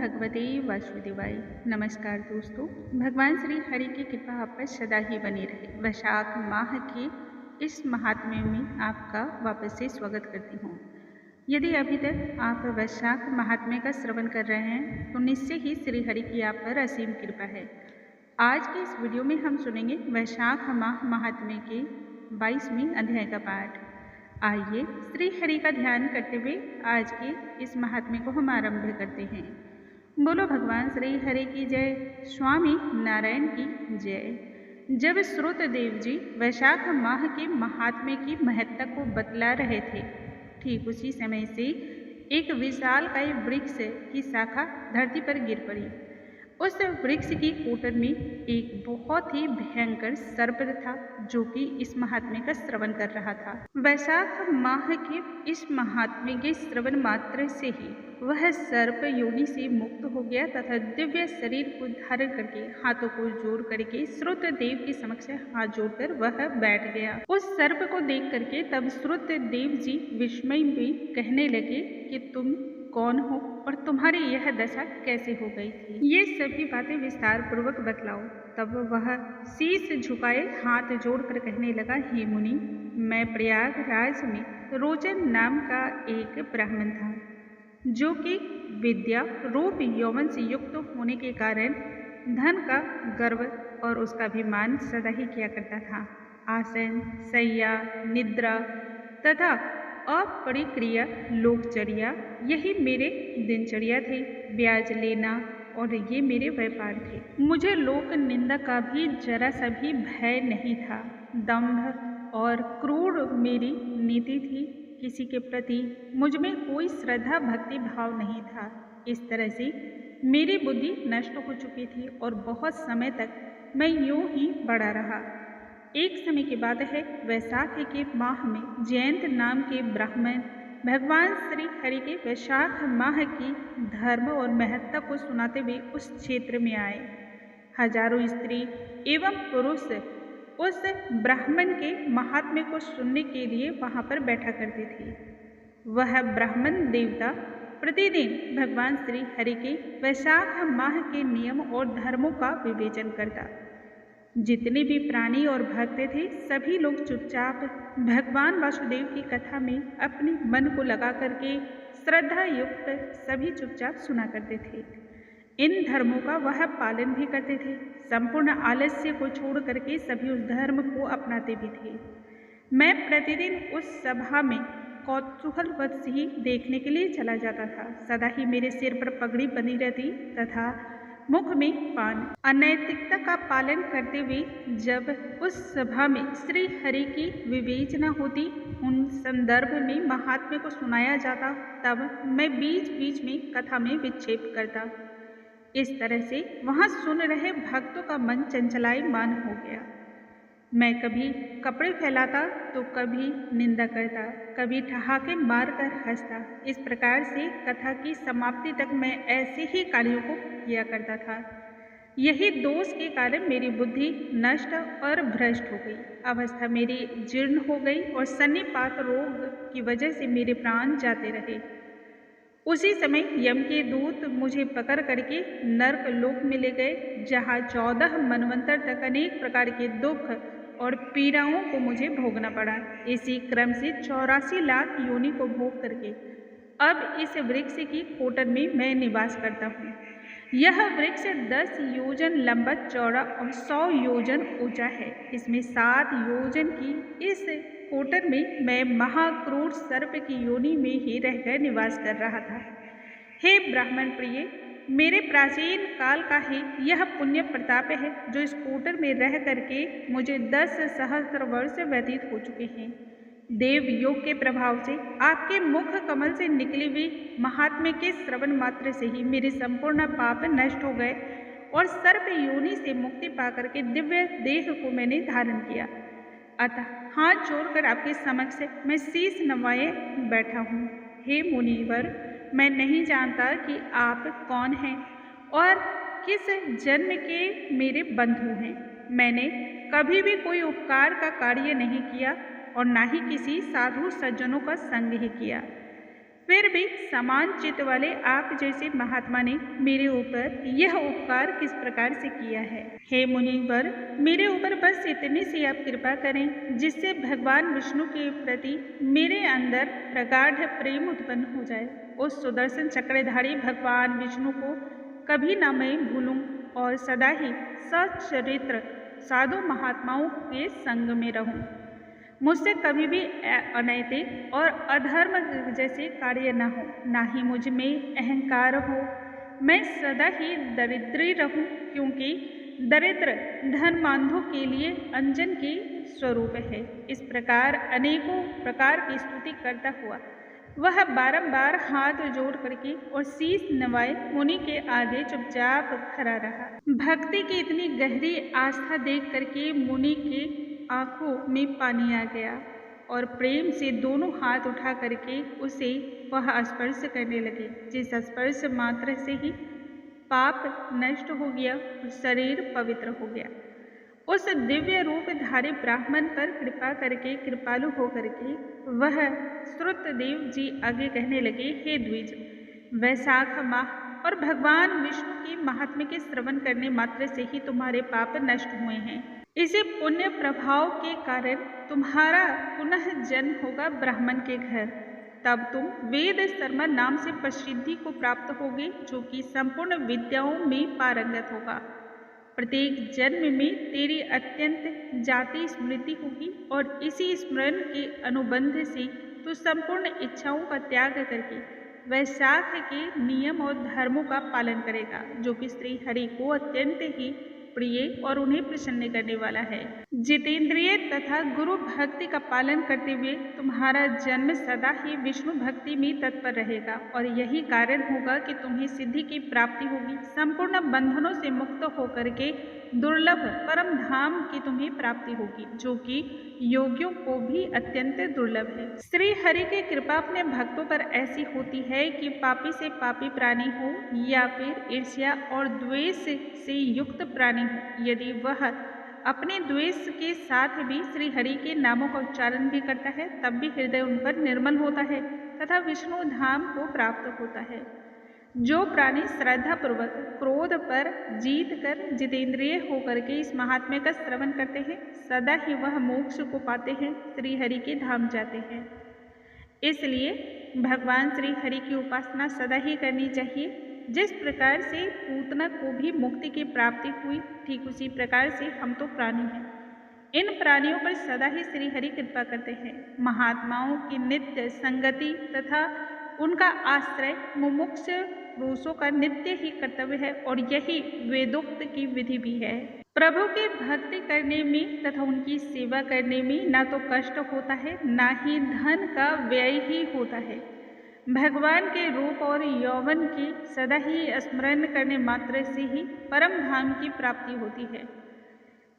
भगवते वासुदेवाय। नमस्कार दोस्तों, भगवान श्री हरि की कृपा आप पर सदा ही बनी रहे। वैशाख माह के इस महात्म्य में आपका वापस से स्वागत करती हूँ। यदि अभी तक आप वैशाख महात्म्य का श्रवण कर रहे हैं तो निश्चय ही श्री हरि की आप पर असीम कृपा है। आज के इस वीडियो में हम सुनेंगे वैशाख माह महात्म्य के 22वें अध्याय का पाठ। आइए श्री हरि का ध्यान करते हुए आज के इस महात्म्य को हम आरंभ करते हैं। बोलो भगवान श्री हरि की जय, स्वामी नारायण की जय। जब श्रुत देव जी वैशाख माह के महात्म्य की महत्ता को बतला रहे थे, ठीक उसी समय से एक विशालकाय वृक्ष की शाखा धरती पर गिर पड़ी। उस वृक्ष की कोटर में एक बहुत ही भयंकर सर्प था जो कि इस महात्म्य का श्रवण कर रहा था। वैशाख माह के इस महात्म्य के श्रवण मात्र से ही वह सर्प योनि से मुक्त हो गया तथा दिव्य शरीर को धारण करके हाथों को जोड़ करके श्रुत देव के समक्ष हाथ जोड़कर वह बैठ गया। उस सर्प को देख करके तब श्रुत देव जी विस्मय में कहने लगे कि तुम कौन हो और तुम्हारी यह दशा कैसे हो गई थी, ये सभी बातें विस्तार पूर्वक बतलाओ। तब वह शीश झुकाए हाथ जोड़कर कहने लगा, हे मुनि, मैं प्रयागराज में रोचन नाम का एक ब्राह्मण था जो कि विद्या रूप यौवन से युक्त होने के कारण धन का गर्व और उसका अभिमान सदा ही किया करता था। आसन, शय्या, निद्रा तथा अपरिक्रिया लोकचर्या यही मेरे दिनचर्या थे। ब्याज लेना और ये मेरे व्यापार थे। मुझे लोक निंदा का भी जरा सा भी भय नहीं था। दंभ और क्रूर मेरी नीति थी। किसी के प्रति मुझ में कोई श्रद्धा भक्ति भाव नहीं था। इस तरह से मेरी बुद्धि नष्ट हो चुकी थी और बहुत समय तक मैं यूं ही बढ़ा रहा। एक समय की बात है, वैशाख के माह में जयंत नाम के ब्राह्मण भगवान श्री हरि के वैशाख माह की धर्म और महत्ता को सुनाते हुए उस क्षेत्र में आए। हजारों स्त्री एवं पुरुष उस ब्राह्मण के महात्म्य को सुनने के लिए वहां पर बैठा करते थे। वह ब्राह्मण देवता प्रतिदिन भगवान श्री हरि के वैशाख माह के नियम और धर्मों का विवेचन करता। जितने भी प्राणी और भक्त थे सभी लोग चुपचाप भगवान वासुदेव की कथा में अपने मन को लगा करके श्रद्धा युक्त सभी चुपचाप सुना करते थे। इन धर्मों का वह पालन भी करते थे। संपूर्ण आलस्य को छोड़ करके सभी उस धर्म को अपनाते भी थे। मैं प्रतिदिन उस सभा में कौतूहलवश ही देखने के लिए चला जाता था। सदा ही मेरे सिर पर पगड़ी बनी रहती तथा मुख में पान। अनैतिकता का पालन करते हुए जब उस सभा में श्री हरि की विवेचना होती, उन संदर्भ में महात्म्य को सुनाया जाता, तब मैं बीच बीच में कथा में विक्षेप करता। इस तरह से वहां सुन रहे भक्तों का मन चंचलायमान हो गया। मैं कभी कपड़े फैलाता तो कभी निंदा करता, कभी ठहाके मारकर हंसता। इस प्रकार से कथा की समाप्ति तक मैं ऐसे ही कार्यों को किया करता था। यही दोष के कारण मेरी बुद्धि नष्ट और भ्रष्ट हो गई। अवस्था मेरी जीर्ण हो गई और सन्निपात रोग की वजह से मेरे प्राण जाते रहे। उसी समय यम के दूत मुझे पकड़ करके नरक लोक में ले गए, जहाँ 14 मनवंतर तक अनेक प्रकार के दुख और पीड़ाओं को मुझे भोगना पड़ा। इसी क्रम से 84 लाख योनि को भोग करके अब इस वृक्ष की कोटर में मैं निवास करता हूँ। यह वृक्ष 10 योजन लंबा, चौड़ा और 100 योजन ऊंचा है। इसमें 7 योजन की इस कोटर में मैं महाक्रूर सर्प की योनि में ही रहकर निवास कर रहा था। हे ब्राह्मण प्रिय, मेरे प्राचीन काल का ही यह पुण्य प्रताप है जो इस कोटर में रह करके मुझे 10 सहस्त्र वर्ष व्यतीत हो चुके हैं। देव योग के प्रभाव से आपके मुख कमल से निकली हुई महात्म्य के श्रवण मात्र से ही मेरे संपूर्ण पाप नष्ट हो गए और सर्प योनि से मुक्ति पाकर के दिव्य देह को मैंने धारण किया। अतः हाथ जोड़कर आपके समक्ष मैं शीश नवाए बैठा हूँ। हे मुनिवर, मैं नहीं जानता कि आप कौन हैं और किस जन्म के मेरे बंधु हैं। मैंने कभी भी कोई उपकार का कार्य नहीं किया और ना ही किसी साधु सज्जनों का संग ही किया। फिर भी समान चित्त वाले आप जैसे महात्मा ने मेरे ऊपर यह उपकार किस प्रकार से किया है। हे मुनिवर, मेरे ऊपर बस इतनी सी आप कृपा करें जिससे भगवान विष्णु के प्रति मेरे अंदर प्रगाढ़ प्रेम उत्पन्न हो जाए। उस सुदर्शन चक्रधारी भगवान विष्णु को कभी न मैं भूलूं और सदा ही सच्चरित्र साधु महात्माओं के संग में रहूं। मुझसे कभी भी अनैतिक और अधर्म जैसे कार्य न हो, ना ही मुझ में अहंकार हो। मैं सदा ही दरिद्री रहूं, क्योंकि दरिद्र धनमांधों के लिए अंजन के स्वरूप है। इस प्रकार अनेकों प्रकार की स्तुति करता हुआ वह बारंबार हाथ जोड़ करके और शीश नवाए मुनि के आगे चुपचाप खड़ा रहा। भक्ति की इतनी गहरी आस्था देख करके मुनि के आंखों में पानी आ गया और प्रेम से दोनों हाथ उठा करके उसे वह स्पर्श करने लगे, जिस स्पर्श मात्र से ही पाप नष्ट हो गया और शरीर पवित्र हो गया। उस दिव्य रूपधारी ब्राह्मण पर कृपा करके कृपालु होकर के वह श्रुतदेव जी आगे कहने लगे, हे द्विज, वैशाख माह और भगवान विष्णु के महात्म्य के श्रवण करने मात्र से ही तुम्हारे पाप नष्ट हुए हैं। इसी पुण्य प्रभाव के कारण तुम्हारा पुनः जन्म होगा ब्राह्मण के घर। तब तुम वेद शर्मा नाम से प्रसिद्धि को प्राप्त होगे, जो कि संपूर्ण विद्याओं में पारंगत होगा। प्रत्येक जन्म में तेरी अत्यंत जाति स्मृति होगी और इसी स्मरण के अनुबंध से तू संपूर्ण इच्छाओं का त्याग करके वैशाख के नियम और धर्मों का पालन करेगा, जो कि श्री हरि को अत्यंत ही प्रिय और उन्हें प्रसन्न करने वाला है। जितेंद्रिय तथा गुरु भक्ति का पालन करते हुए तुम्हारा जन्म सदा ही विष्णु भक्ति में तत्पर रहेगा और यही कारण होगा कि तुम्हें सिद्धि की प्राप्ति होगी। संपूर्ण बंधनों से मुक्त होकर के दुर्लभ परम धाम की तुम्हें प्राप्ति होगी, जो कि योगियों को भी अत्यंत दुर्लभ है। श्री हरि की कृपा अपने भक्तों पर ऐसी होती है कि पापी से पापी प्राणी हो या फिर ईर्ष्या और द्वेष से युक्त प्राणी हो, यदि वह अपने द्वेष के साथ भी श्री हरि के नामों का उच्चारण भी करता है, तब भी हृदय उन पर निर्मल होता है तथा विष्णु धाम को प्राप्त होता है। जो प्राणी श्रद्धा पूर्वक क्रोध पर जीत कर जितेंद्रिय होकर के इस महात्म्य का श्रवण करते हैं, सदा ही वह मोक्ष को पाते हैं, श्री हरि के धाम जाते हैं। इसलिए भगवान श्री हरि की उपासना सदा ही करनी चाहिए। जिस प्रकार से पूतना को भी मुक्ति की प्राप्ति हुई, ठीक उसी प्रकार से हम तो प्राणी हैं। इन प्राणियों पर सदा ही श्री हरि कृपा करते हैं। महात्माओं की नित्य संगति तथा उनका आश्रय मुमुक्ष पुरुषों का नित्य ही कर्तव्य है और यही वेदोक्त की विधि भी है। प्रभु की भक्ति करने में तथा उनकी सेवा करने में ना तो कष्ट होता है, ना ही धन का व्यय ही होता है। भगवान के रूप और यौवन की सदा ही स्मरण करने मात्र से ही परम धाम की प्राप्ति होती है।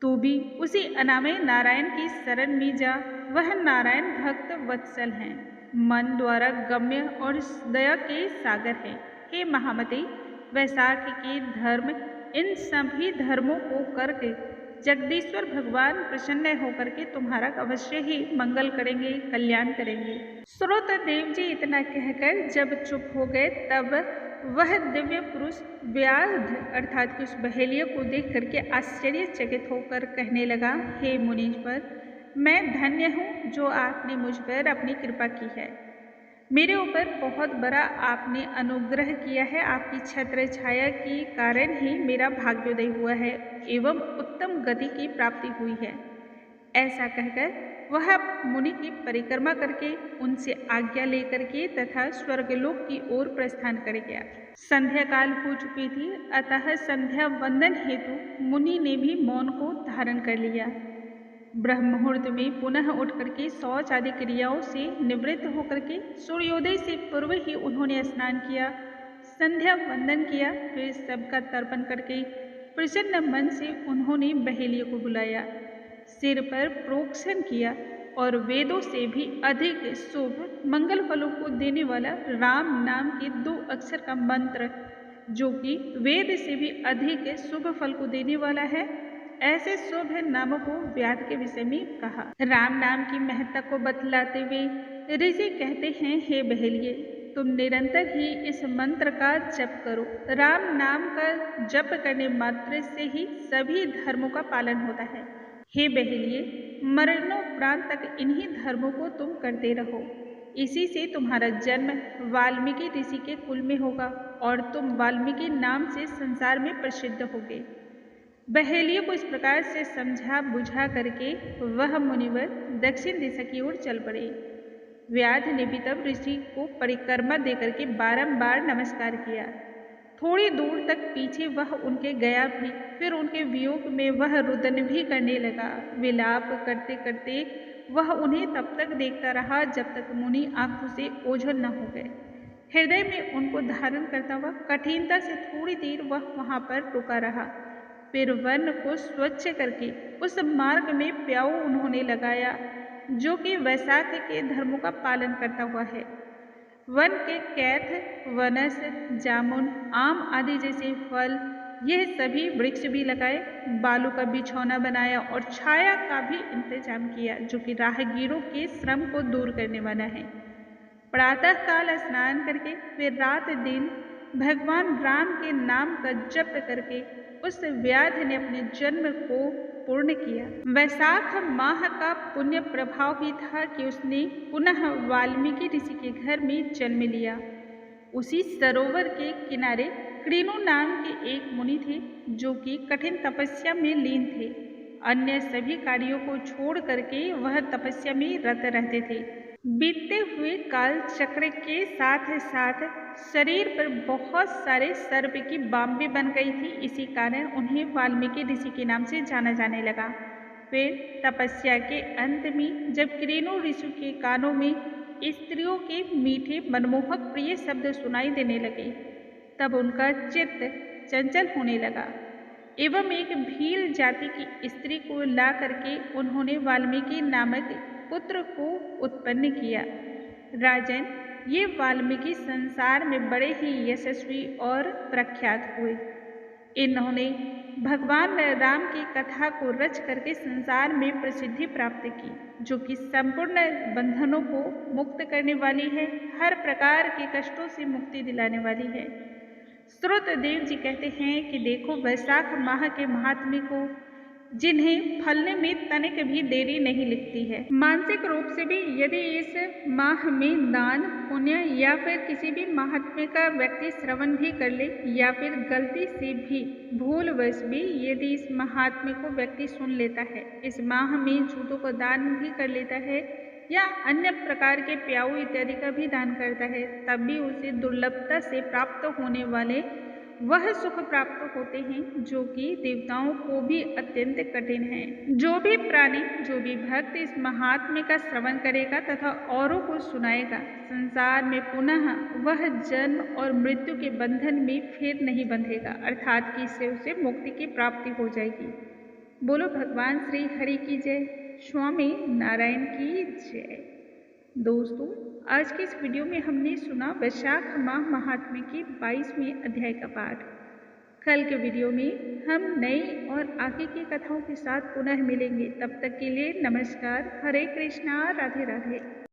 तू भी उसी अनामय नारायण की शरण में जा, वह नारायण भक्त वत्सल हैं, मन द्वारा गम्य और दया के सागर है। हे महामते, वैशाख के धर्म इन सभी धर्मों को करके जगदीश्वर भगवान प्रसन्न होकर के तुम्हारा अवश्य ही मंगल करेंगे, कल्याण करेंगे। श्रुतदेव जी इतना कहकर जब चुप हो गए, तब वह दिव्य पुरुष व्याध अर्थात कि उस बहेलिया को देख करके आश्चर्यचकित होकर कहने लगा, हे मुनीश्वर, मैं धन्य हूँ जो आपने मुझ पर अपनी कृपा की है। मेरे ऊपर बहुत बड़ा आपने अनुग्रह किया है। आपकी छत्र छाया के कारण ही मेरा भाग्योदय हुआ है एवं उत्तम गति की प्राप्ति हुई है। ऐसा कहकर वह मुनि की परिक्रमा करके उनसे आज्ञा लेकर के तथा स्वर्गलोक की ओर प्रस्थान कर गया। संध्या काल हो चुकी थी, अतः संध्या वंदन हेतु मुनि ने भी मौन को धारण कर लिया। ब्रह्म मुहूर्त में पुनः उठ करके शौच आदि क्रियाओं से निवृत्त होकर के सूर्योदय से पूर्व ही उन्होंने स्नान किया, संध्या वंदन किया। फिर सबका तर्पण करके प्रसन्न मन से उन्होंने बहेलिए को बुलाया, सिर पर प्रोक्षण किया और वेदों से भी अधिक शुभ मंगल फलों को देने वाला राम नाम के 2 अक्षर का मंत्र, जो कि वेद से भी अधिक शुभ फल को देने वाला है, ऐसे शुभ नामों को व्याध के विषय में कहा। राम नाम की महत्ता को बतलाते हुए ऋषि कहते हैं, हे बहेलिए, तुम निरंतर ही इस मंत्र का जप करो। राम नाम का जप करने मात्र से ही सभी धर्मों का पालन होता है। हे बहेलिए, मरणोपरांत तक इन्हीं धर्मों को तुम करते रहो। इसी से तुम्हारा जन्म वाल्मीकि ऋषि के कुल में होगा और तुम वाल्मीकि नाम से संसार में प्रसिद्ध होगे। बहेलियों को इस प्रकार से समझा बुझा करके वह मुनिवर दक्षिण दिशा की ओर चल पड़े। व्याध ने भी तब ऋषि को परिक्रमा देकर के बारंबार नमस्कार किया। थोड़ी दूर तक पीछे वह उनके गया भी, फिर उनके वियोग में वह रुदन भी करने लगा। विलाप करते करते वह उन्हें तब तक देखता रहा जब तक मुनि आंखों से ओझल न हो गए। हृदय में उनको धारण करता हुआ कठिनता से थोड़ी देर वह वहां पर रुका रहा। फिर वन को स्वच्छ करके उस मार्ग में प्याऊ उन्होंने लगाया जो कि वैशाख के धर्मों का पालन करता हुआ है। वन के कैथ, वनस, जामुन, आम आदि जैसे फल, यह सभी वृक्ष भी लगाए। बालू का बिछौना बनाया और छाया का भी इंतजाम किया जो कि राहगीरों के श्रम को दूर करने वाला है। प्रातः काल स्नान करके फिर रात दिन भगवान राम के नाम का जप करके उस व्याध ने अपने जन्म को पूर्ण किया। वैशाख माह का पुण्य प्रभाव ही था कि उसने पुनः वाल्मीकि ऋषि के घर में जन्म लिया। उसी सरोवर के किनारे कृणु नाम के एक मुनि थे जो कि कठिन तपस्या में लीन थे। अन्य सभी कार्यों को छोड़ करके वह तपस्या में रत रहते थे। बीतते हुए काल चक्र के साथ साथ शरीर पर बहुत सारे सर्प की बाम्बें बन गई थी। इसी कारण उन्हें वाल्मीकि ऋषि के नाम से जाना जाने लगा। फिर तपस्या के अंत में जब कृणु ऋषि के कानों में स्त्रियों के मीठे मनमोहक प्रिय शब्द सुनाई देने लगे तब उनका चित्त चंचल होने लगा एवं एक भील जाति की स्त्री को ला करके उन्होंने वाल्मीकि नामक पुत्र को उत्पन्न किया। राजन, ये वाल्मीकि संसार में बड़े ही यशस्वी और प्रख्यात हुए। इन्होंने भगवान राम की कथा को रच करके संसार में प्रसिद्धि प्राप्त की जो कि संपूर्ण बंधनों को मुक्त करने वाली है, हर प्रकार के कष्टों से मुक्ति दिलाने वाली है। श्रुतदेव जी कहते हैं कि देखो, वैशाख माह के महात्म्य को जिन्हें फलने में तनिक भी देरी नहीं लगती है। मानसिक रूप से भी यदि इस माह में दान पुण्य या फिर किसी भी महात्म्य का व्यक्ति श्रवण भी कर ले या फिर गलती से भी भूलवश भी यदि इस महात्म्य को व्यक्ति सुन लेता है, इस माह में जूतों को दान भी कर लेता है या अन्य प्रकार के प्याऊ इत्यादि का भी दान करता है, तब भी उसे दुर्लभता से प्राप्त होने वाले वह सुख प्राप्त होते हैं जो कि देवताओं को भी अत्यंत कठिन है। जो भी प्राणी, जो भी भक्त इस महात्म्य का श्रवण करेगा तथा औरों को सुनाएगा, संसार में पुनः वह जन्म और मृत्यु के बंधन में फिर नहीं बंधेगा, अर्थात कि इससे उसे मुक्ति की प्राप्ति हो जाएगी। बोलो भगवान श्री हरि की जय, स्वामी नारायण की जय। दोस्तों, आज के इस वीडियो में हमने सुना वैशाख माह महात्म्य के 22वें अध्याय का पाठ। कल के वीडियो में हम नई और आगे की कथाओं के साथ पुनः मिलेंगे। तब तक के लिए नमस्कार, हरे कृष्णा, राधे राधे।